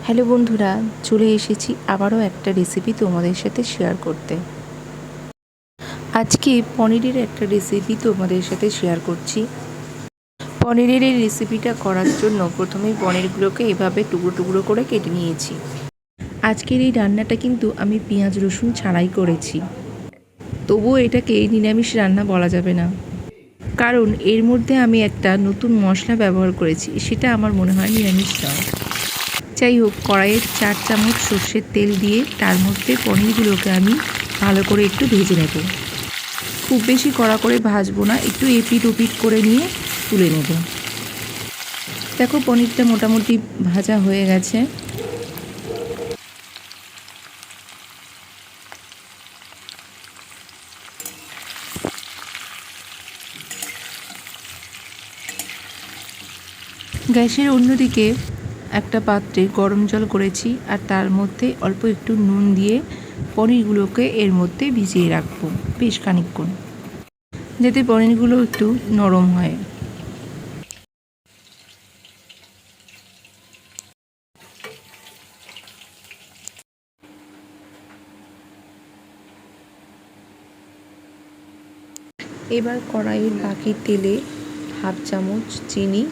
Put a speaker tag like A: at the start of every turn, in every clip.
A: Hello বন্ধুরা, চলে এসেছি আবারও একটা রেসিপি তোমাদের সাথে শেয়ার করতে। আজকে পনিরের একটা রেসিপি তোমাদের সাথে শেয়ার করছি। পনিরের এই রেসিপিটা করার জন্য প্রথমেই পনিরগুলোকে এভাবে টুকরো টুকরো করে কেটে নিয়েছি। আজকের এই রান্নাটা কিন্তু আমি পেঁয়াজ রসুন ছাড়াই করেছি, তবুও এটাকে নিরামিষ রান্না বলা যাবে না, কারণ এর মধ্যে আমি একটা নতুন মশলা ব্যবহার করেছি, সেটা আমার মনে হয় নিরামিষ নয়। যাই হোক, কড়াইয়ে 4 চামচ সর্ষের তেল দিয়ে তার মধ্যে পনিরগুলোকে আমি ভালো করে একটু ভেজে নেব। খুব বেশি কড়া করে ভাজবো না, একটু এপিট ওপিট করে নিয়ে তুলে নেব। দেখো, পনিরটা মোটামুটি ভাজা হয়ে গেছে। গ্যাসের অন্যদিকে একটা পাত্রে গরম জল করেছি, আর তার মধ্যে অল্প একটু নুন দিয়ে পনিরগুলোকে এর মধ্যে ভিজিয়ে রাখবো বেশ খানিকক্ষণ, যাতে পনিরগুলো একটু নরম হয়। এবার কড়াইয়ের বাকি তেলে হাফ চামচ চিনি,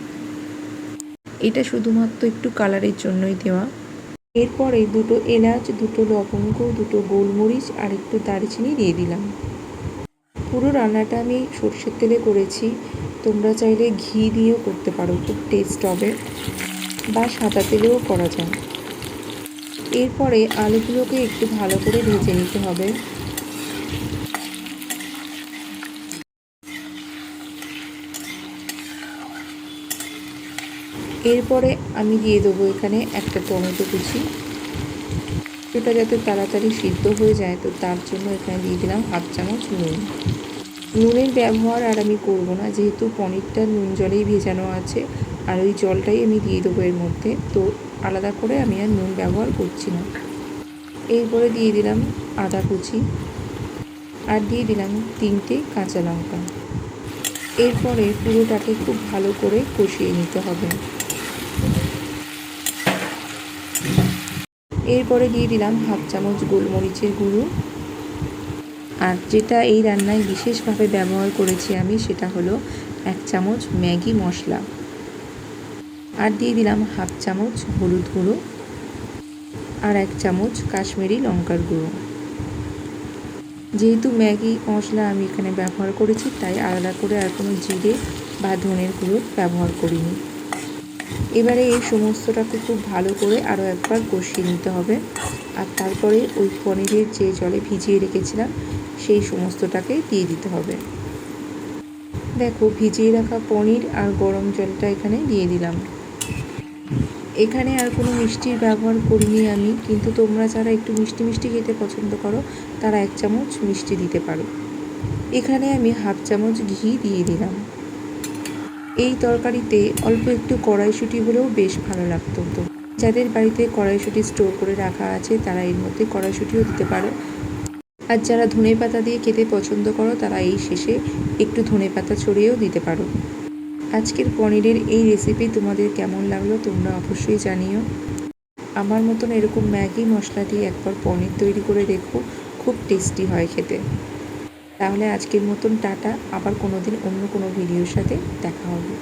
A: এটা শুধুমাত্র একটু কালারের জন্যই দেওয়া। এরপরে দুটো এলাচ, দুটো লবঙ্গ, দুটো গোলমরিচ আর একটু দারচিনি দিয়ে দিলাম। পুরো রান্নাটা আমি সর্ষের তেলে করেছি, তোমরা চাইলে ঘি দিয়েও করতে পারো, খুব টেস্ট হবে, বা সাদা তেলেও করা যায়। এরপরে আলুগুলোকে একটু ভালো করে ভেজে নিতে হবে। এরপরে আমি দিয়ে দেবো এখানে একটা টমেটো কুচি। এটা যাতে তাড়াতাড়ি সিদ্ধ হয়ে যায়, তো তার জন্য এখানে দিয়ে দিলাম হাফ চামচ নুন। নুনের ব্যবহার আর আমি করব না, যেহেতু পনিরটা নুন জলেই ভেজানো আছে, আর ওই জলটাই আমি দিয়ে দেবো এর মধ্যে, তো আলাদা করে আমি আর নুন ব্যবহার করছি না। এরপরে দিয়ে দিলাম আদা কুচি, আর দিয়ে দিলাম 3টে কাঁচা লঙ্কা। এরপরে পুরোটাকে খুব ভালো করে কষিয়ে নিতে হবে। এরপরে দিয়ে দিলাম হাফ চামচ গোলমরিচের গুঁড়ো, আর যেটা এই রান্নায় বিশেষভাবে ব্যবহার করেছি আমি, সেটা হলো 1 চামচ ম্যাগি মশলা। আর দিয়ে দিলাম হাফ চামচ হলুদ গুঁড়ো, আর 1 চামচ কাশ্মীরি লঙ্কার গুঁড়ো। যেহেতু ম্যাগি মশলা আমি এখানে ব্যবহার করেছি, তাই আলাদা করে আর কোনো জিরে বা ধনের গুঁড়ো ব্যবহার করিনি। এবারে এই সমস্তটাকে খুব ভালো করে আরও একবার কষিয়ে নিতে হবে, আর তারপরে ওই পনিরের যে জলে ভিজিয়ে রেখেছিলাম সেই সমস্তটাকে দিয়ে দিতে হবে। দেখো, ভিজিয়ে রাখা পনির আর গরম জলটা এখানে দিয়ে দিলাম। এখানে আর কোনো মিষ্টির ব্যবহার করিনি আমি, কিন্তু তোমরা যারা একটু মিষ্টি মিষ্টি খেতে পছন্দ করো তারা 1 চামচ মিষ্টি দিতে পারো। এখানে আমি হাফ চামচ ঘি দিয়ে দিলাম। এই তরকারিতে অল্প একটু কড়াইশুঁটি হলেও বেশ ভালো লাগতো। তো যাদের বাড়িতে কড়াইশুঁটি স্টোর করে রাখা আছে তারা এর মধ্যে কড়াইশুঁটিও দিতে পারো, আর যারা ধনেপাতা দিয়ে খেতে পছন্দ করো তারা এই শেষে একটু ধনেপাতা ছড়িয়েও দিতে পারো। আজকের পনিরের এই রেসিপি তোমাদের কেমন লাগলো তোমরা অবশ্যই জানিও। আমার মতন এরকম ম্যাগি মশলা দিয়ে একবার পনির তৈরি করে দেখো, খুব টেস্টি হয় খেতে। তাহলে আজকের মতন টাটা, আবার কোনো দিন অন্য কোনো ভিডিওর সাথে দেখা হবে।